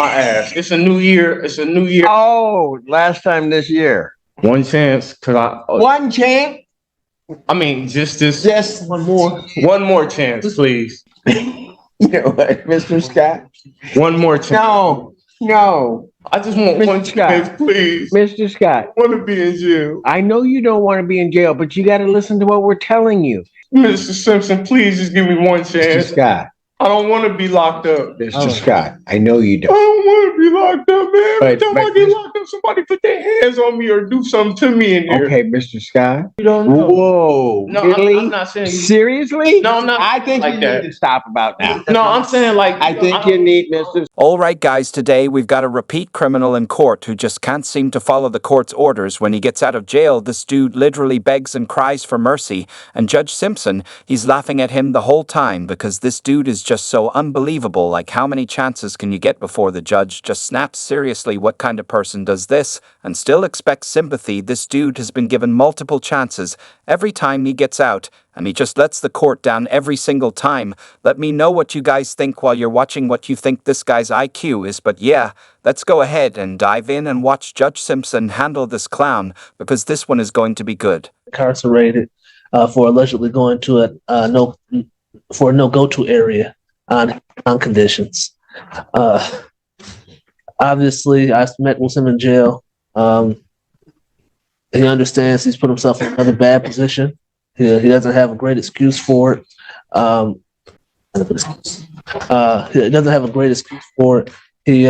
My ass. It's a new year. It's a new year. Oh, last time this year. One chance, cause One chance. I mean, just one more. One more chance, please. You know what, Mr. Scott? One more chance. No. I just want Mr. one Scott. chance, please. Mr. Scott. I want to be in jail. I know you don't want to be in jail, but you got to listen to what we're telling you. Mr. Simpson, please just give me one chance. Mr. Scott. I don't want to be locked up. Mr. Scott, I know you I don't. don't want to be locked up, man. Every time I get Mr. locked up, somebody put their hands on me or do something to me in here. Okay, Mr. Scott. You don't know. Whoa. No, really? I'm not saying. Seriously? No, I'm not. I think like you that. need to stop about now. No, I'm saying like. I think you need, Mr. All right, guys, today we've got a repeat criminal in court who just can't seem to follow the court's orders. When he gets out of jail, this dude literally begs and cries for mercy. And Judge Simpson, he's laughing at him the whole time because this dude is just so unbelievable. Like, how many chances can you get before the judge just snaps? Seriously, what kind of person does this and still expects sympathy? This dude has been given multiple chances every time he gets out, and he just lets the court down every single time. Let me know what you guys think while you're watching, what you think this guy's IQ is. But yeah, let's go ahead and dive in and watch Judge Simpson handle this clown, because this one is going to be good. Incarcerated for allegedly going to a no-go-to area on conditions. Obviously, I met with him in jail. He understands he's put himself in another bad position. He doesn't have a great excuse for it. He doesn't have a great excuse for it. He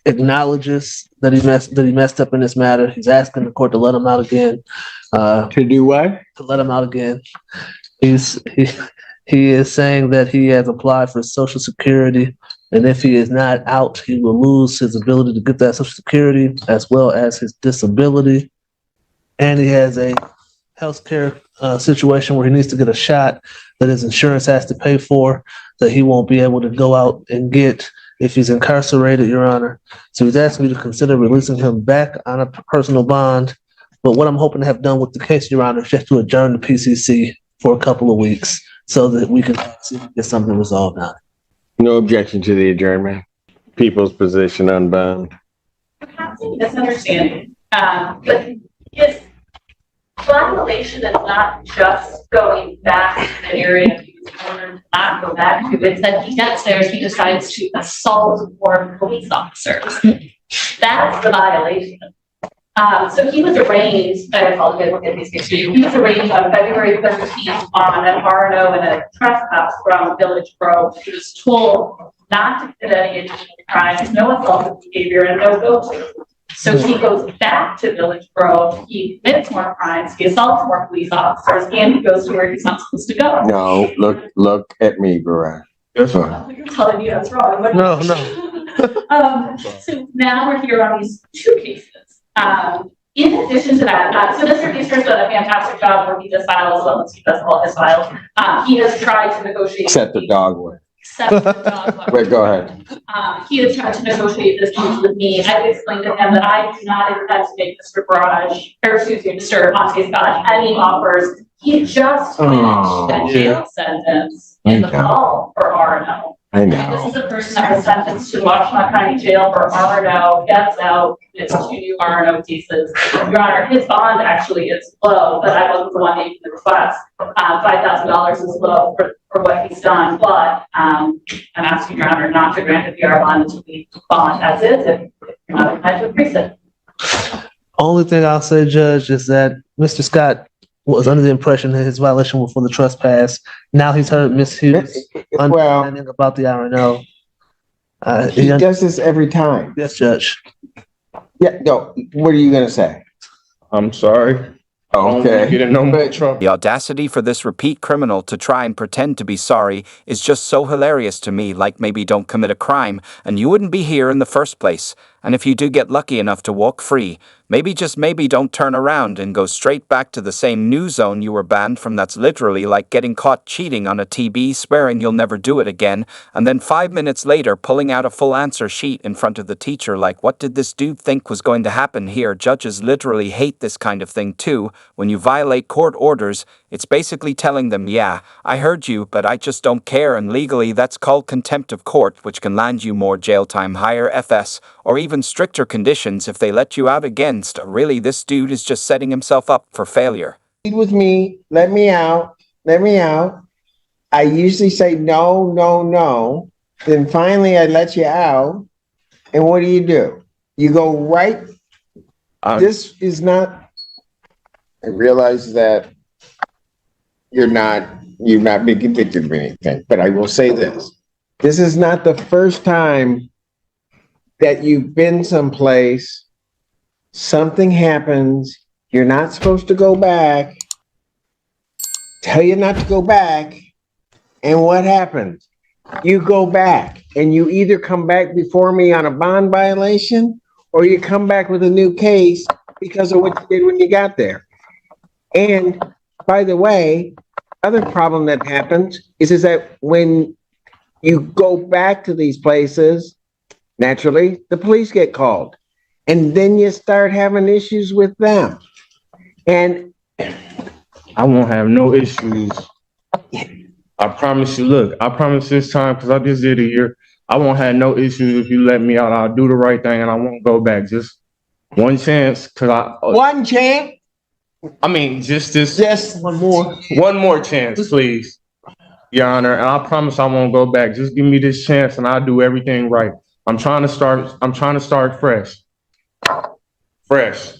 acknowledges that he messed up in this matter. He's asking the court to let him out again. To do what? To let him out again. He is saying that he has applied for Social Security, and if he is not out, he will lose his ability to get that Social Security as well as his disability. And he has a healthcare situation where he needs to get a shot that his insurance has to pay for, that he won't be able to go out and get if he's incarcerated, Your Honor. So he's asking you to consider releasing him back on a personal bond. But what I'm hoping to have done with the case, Your Honor, is just to adjourn the PCC for a couple of weeks so that we can see if we get something resolved on it. No objection to the adjournment. People's position unbound. Perhaps a misunderstanding, but his violation is not just going back to the area he was ordered to not go back to. It's that he gets there, he decides to assault more police officers. That's the violation. So he was arraigned, I apologize, we'll get these things to you. He was arraigned on February 13th on an RNO and a trespass from Village Grove. He was told not to commit any additional crimes, no assaultive behavior, and no go-to. So he goes back to Village Grove, he commits more crimes, he assaults more police officers, and he goes to where he's not supposed to go. No, look at me, Barak. Yes, sir. You're telling me that's wrong. But No. So now we're here on these two cases. In addition to that, so Mr. Easter's done a fantastic job where he does files as well as he does all his files. He has tried to negotiate. Except the dog way. Except the dog way. Wait, go ahead. He has tried to negotiate this case with me. I've explained to him that I do not intend to make Mr. Ponte Scott any offers. He just finished a jail sentence in the fall for RNO. I This know. is a person that was sentenced to Washington County Jail for RNO, gets out, it's 2 new RNO cases. Your Honor, his bond actually is low, but I wasn't the one making the request. $5,000 is low for what he's done, but I'm asking Your Honor not to grant a PR bond until we bond as is, if you're not inclined to increase it. Only thing I'll say, Judge, is that Mr. Scott was under the impression that his violation was for the trespass. Now he's heard Ms. Hughes' understanding about the RNO. He does this every time. Yes, Judge. Yeah, no, what are you gonna say? I'm sorry. Okay. You didn't know me trouble. The audacity for this repeat criminal to try and pretend to be sorry is just so hilarious to me. Like, maybe don't commit a crime and you wouldn't be here in the first place. And if you do get lucky enough to walk free, maybe just maybe don't turn around and go straight back to the same new zone you were banned from. That's literally like getting caught cheating on a TB, swearing you'll never do it again, and then 5 minutes later pulling out a full answer sheet in front of the teacher like, what did this dude think was going to happen here? Judges literally hate this kind of thing too. When you violate court orders, it's basically telling them, yeah, I heard you, but I just don't care, and legally that's called contempt of court, which can land you more jail time, higher FS, or even stricter conditions if they let you out against. Really, this dude is just setting himself up for failure. With me, let me out, let me out. I usually say no, no, no. Then finally I let you out. And what do? You go right. This is not, I realize that you've not been convicted of anything, but I will say this. This is not the first time that you've been someplace, something happens, you're not supposed to go back, tell you not to go back, and what happens? You go back, and you either come back before me on a bond violation, or you come back with a new case because of what you did when you got there. And by the way, other problem that happens is that when you go back to these places, naturally, the police get called. And then you start having issues with them. And I won't have no issues. I promise you, look, I promise this time, because I just did a year, I won't have no issues if you let me out. I'll do the right thing and I won't go back. Just one chance, one chance? I mean, just one more chance, please, Your Honor. And I promise I won't go back. Just give me this chance and I'll do everything right. I'm trying to start fresh. Fresh.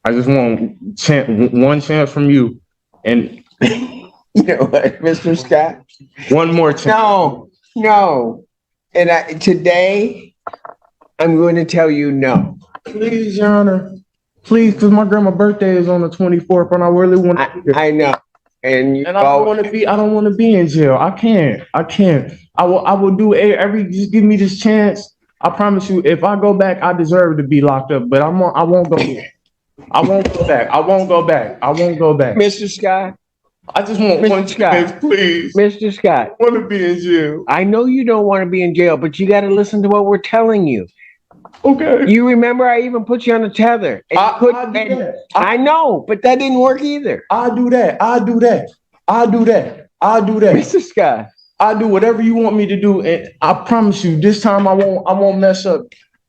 I just want one chance from you. And you know what, Mr. Scott? One more chance. No. And today, I'm going to tell you no. Please, Your Honor. Please, because my grandma's birthday is on the 24th, and I really want to. I know. And I don't want to be in jail. I can't. I will do just give me this chance. I promise you, if I go back, I deserve to be locked up, but I won't go back. I won't go back. Mr. Scott. I just want one chance, please. Mr. Scott. I want to be in jail. I know you don't want to be in jail, but you got to listen to what we're telling you. Okay. You remember I even put you on a tether. I know, but that didn't work either. I'll do that. Mr. Scott. I'll do whatever you want me to do, and I promise you, this time I won't mess up.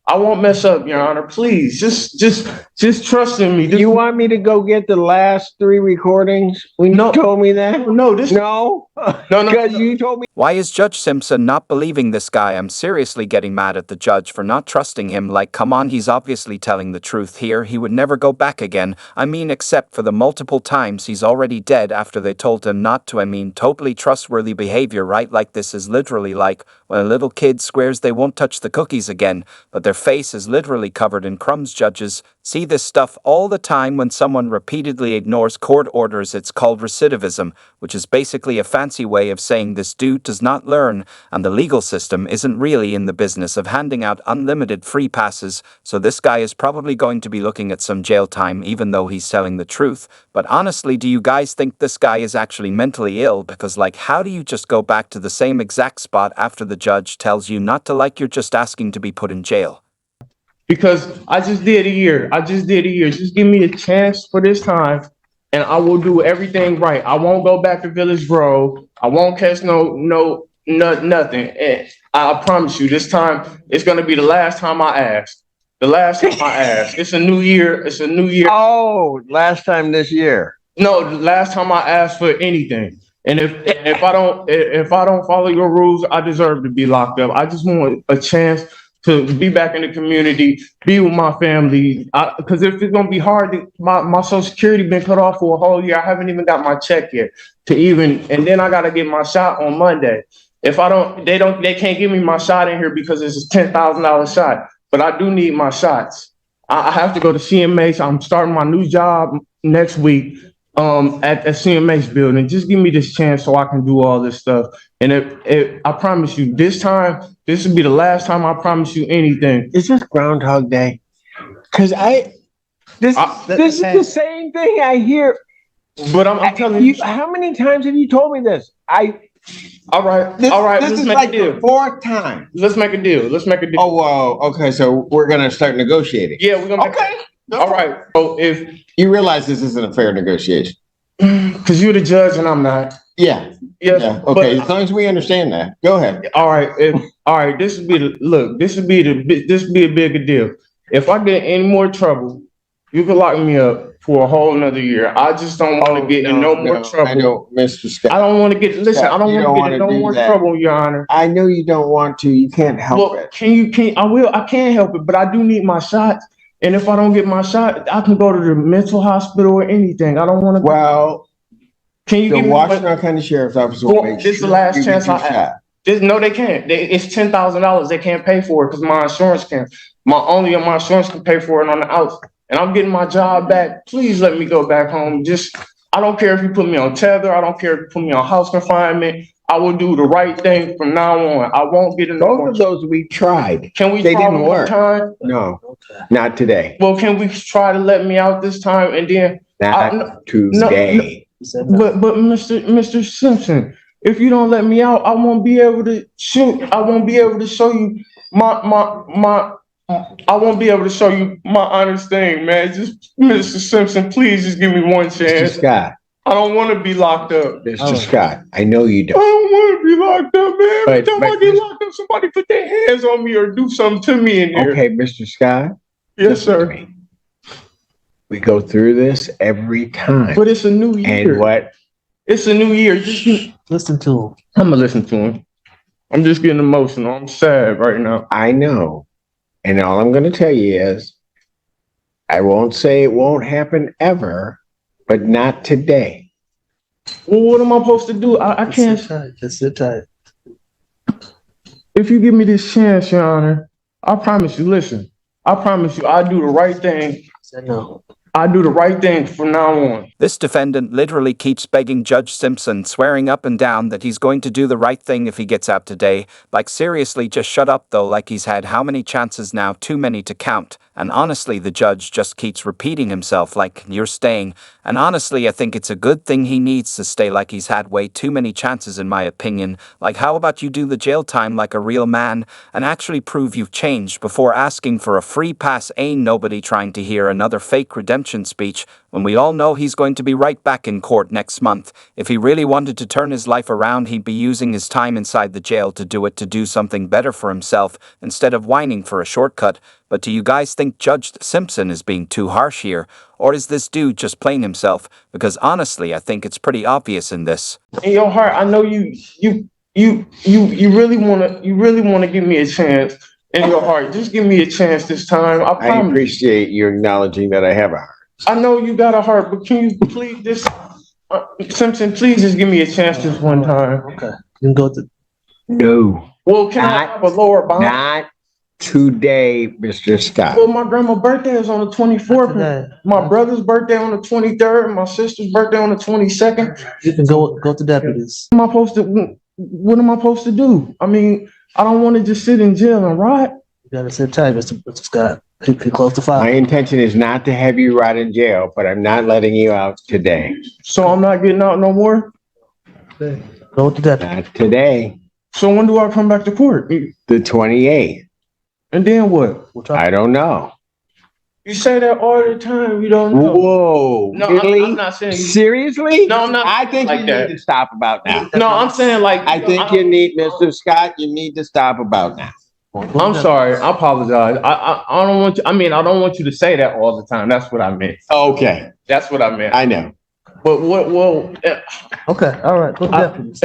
I won't mess up, Your Honor. Please, just trust in me. You want me to go get the last 3 recordings when you told me that? No. Because you told me. Why is Judge Simpson not believing this guy? I'm seriously getting mad at the judge for not trusting him. Like, come on, he's obviously telling the truth here. He would never go back again. I mean, except for the multiple times he's already dead after they told him not to. I mean, totally trustworthy behavior, right? Like, this is literally like when a little kid swears they won't touch the cookies again, but their face is literally covered in crumbs. Judges see this stuff all the time when someone repeatedly ignores court orders. It's called recidivism, which is basically a fancy way of saying this dude does not learn, and the legal system isn't really in the business of handing out unlimited free passes, so this guy is probably going to be looking at some jail time even though he's telling the truth. But honestly, do you guys think this guy is actually mentally ill? Because, like, how do you just go back to the same exact spot after the judge tells you not to? Like, you're just asking to be put in jail. Because I just did a year. Just give me a chance for this time, and I will do everything right. I won't go back to Village Grove. I won't catch nothing. And I promise you, this time it's gonna be the last time I ask. It's a new year. Oh, last time this year. No, the last time I asked for anything. And if I don't follow your rules, I deserve to be locked up. I just want a chance to be back in the community, be with my family. Because if it's gonna be hard, my Social Security been cut off for a whole year. I haven't even got my check yet and then I gotta get my shot on Monday. If I don't, they can't give me my shot in here because it's a $10,000 shot. But I do need my shots. I have to go to CMA. So I'm starting my new job next week. at CMH building. Just give me this chance so I can do all this stuff. And if I promise you, this will be the last time I promise you anything. Is this Groundhog Day? Because this is the same thing I hear. But I'm telling you, How many times have you told me this? all right. This Let's is make like a deal. the fourth time. Let's make a deal. Oh, well, okay, so we're gonna start negotiating. Yeah, we're gonna. Okay. All right. So if You realize this isn't a fair negotiation. because you're the judge and I'm not. Yeah, Yes. yeah, okay, but- as long as we understand that, go ahead. All right. This would be a bigger deal. If I get any more trouble, you can lock me up for a whole nother year. I just don't want to get in no more trouble. I know, Mr. I Scott, don't want to get. Listen, I don't You want don't to get in no wanna do more that. trouble, Your Honor. I know you don't want to, you can't help Well, it. I can't help it, but I do need my shots. And if I don't get my shot, I can go to the mental hospital or anything. I don't want to. Well, Can you the give me Washington County Sheriff's Office will Well, make this is the sure last you chance get I your have. shot. No, they can't. It's $10,000. They can't pay for it because my insurance can. My insurance can pay for it on the outs. And I'm getting my job back. Please let me go back home. I don't care if you put me on tether. I don't care if you put me on house confinement. I will do the right thing from now on. I won't get in no Both more. of those we tried. Can we They try didn't one more work. time? No, not today. Well, can we try to let me out this time and then? Not today. He said no. But Mr. Simpson, if you don't let me out, I won't be able to shoot. I won't be able to show you I won't be able to show you my honest thing, man. Just Mr. Simpson, please just give me one Mr. chance. Scott, I don't want to be locked up. Mr. Scott, I know you I don't. don't want to be locked up, man. Every But- time I get locked up, somebody put their hands on me or do something to me in there. Okay, Mr. Scott. Yes, listen to sir. me. We go through this every time. But it's a new year. And what? It's a new year. Listen to him. I'm gonna listen to him. I'm just getting emotional. I'm sad right now. I know. And all I'm going to tell you is, I won't say it won't happen ever, but not today. Well, what am I supposed to do? I can't. Just sit tight. If you give me this chance, Your Honor, I promise you. Listen, I promise you, I do the right thing. He said no. I do the right thing from now on. This defendant literally keeps begging Judge Simpson, swearing up and down that he's going to do the right thing if he gets out today. Like, seriously, just shut up, though, like he's had how many chances now? Too many to count. And honestly, the judge just keeps repeating himself like, you're staying. And honestly, I think it's a good thing he needs to stay, like he's had way too many chances, in my opinion. Like, how about you do the jail time like a real man and actually prove you've changed before asking for a free pass? Ain't nobody trying to hear another fake redemption speech when we all know he's going to be right back in court next month. If he really wanted to turn his life around, he'd be using his time inside the jail to do something better for himself instead of whining for a shortcut. But do you guys think Judge Simpson is being too harsh here? Or is this dude just playing himself? Because honestly, I think it's pretty obvious in this. In your heart, I know you really wanna give me a chance. In your heart, just give me a chance this time. I I promise. appreciate you acknowledging that I have a heart. I know you got a heart, but can you please just Simpson, please just give me a chance this one time. Okay. You can go to. No, Well, can I have a lower bond? not today, Mr. Scott. Well, my grandma's birthday is on the 24th. After that, My brother's birthday on the 23rd. My sister's birthday on the 22nd. you can go to deputies. What am I supposed to do? I mean, I don't want to just sit in jail and rot. You gotta sit tight, Mr. Scott. He close the My file. intention is not to have you rot in jail, but I'm not letting you out today. So I'm not getting out no more. Go to deputies. Not today, So when do I come back to court? the 28th. And then what? We'll try. I don't know. You say that all the time. You don't know. Whoa, No, really? I'm not saying you. Seriously? No, I'm not. I think like you that. need to stop about now. No, I'm saying like. I think you need, Mr. Scott, you need to stop about now. I'm sorry. I apologize. I don't want you. I mean, I don't want you to say that all the time. That's what I meant. Okay, That's what I meant. I know. But what? Well, Okay, all right, go to deputies.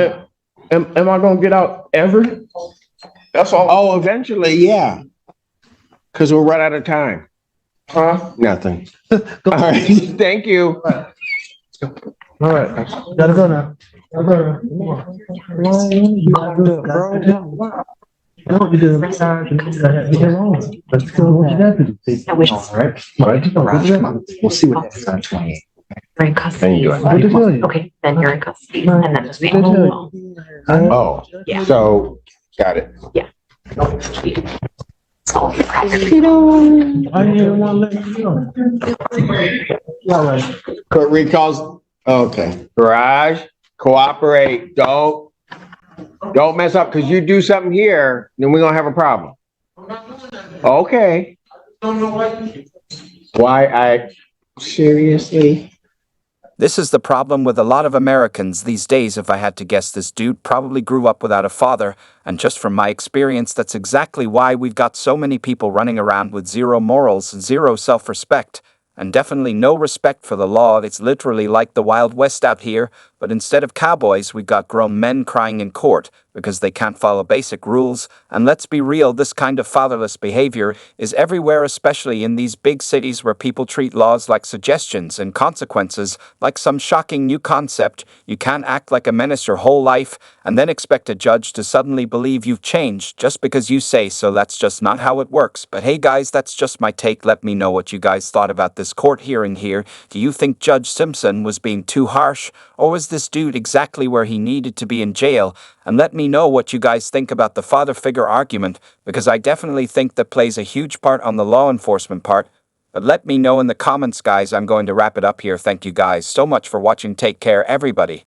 am I gonna get out ever? That's all. Oh, eventually, yeah. Because we'll run out of time. Huh? Nothing. Go. All right, thank you. All right, gotta go now. No, because every time you get wrong. Let's go to deputies. All right. We'll see what happens on 28. You're in custody. Thank you. What did they tell you? Okay, then you're in custody, and then this What did they tell you? Oh, Yeah. so, got it. It's all private. I didn't want to let you know. Court recalls, okay. Garage, cooperate, don't mess up, because you do something here, then we're gonna have a problem. Okay. Don't know why. Why seriously? This is the problem with a lot of Americans these days. If I had to guess, this dude probably grew up without a father, and just from my experience, that's exactly why we've got so many people running around with zero morals, zero self-respect, and definitely no respect for the law. It's literally like the Wild West out here, but instead of cowboys, we've got grown men crying in court because they can't follow basic rules. And let's be real, this kind of fatherless behavior is everywhere, especially in these big cities where people treat laws like suggestions and consequences like some shocking new concept. You can't act like a menace your whole life and then expect a judge to suddenly believe you've changed just because you say so. That's just not how it works. But hey guys, that's just my take. Let me know what you guys thought about this court hearing here. Do you think Judge Simpson was being too harsh, or was this dude exactly where he needed to be in jail? And let me know what you guys think about the father figure argument, because I definitely think that plays a huge part on the law enforcement part. But let me know in the comments, guys. I'm going to wrap it up here. Thank you guys so much for watching. Take care, everybody.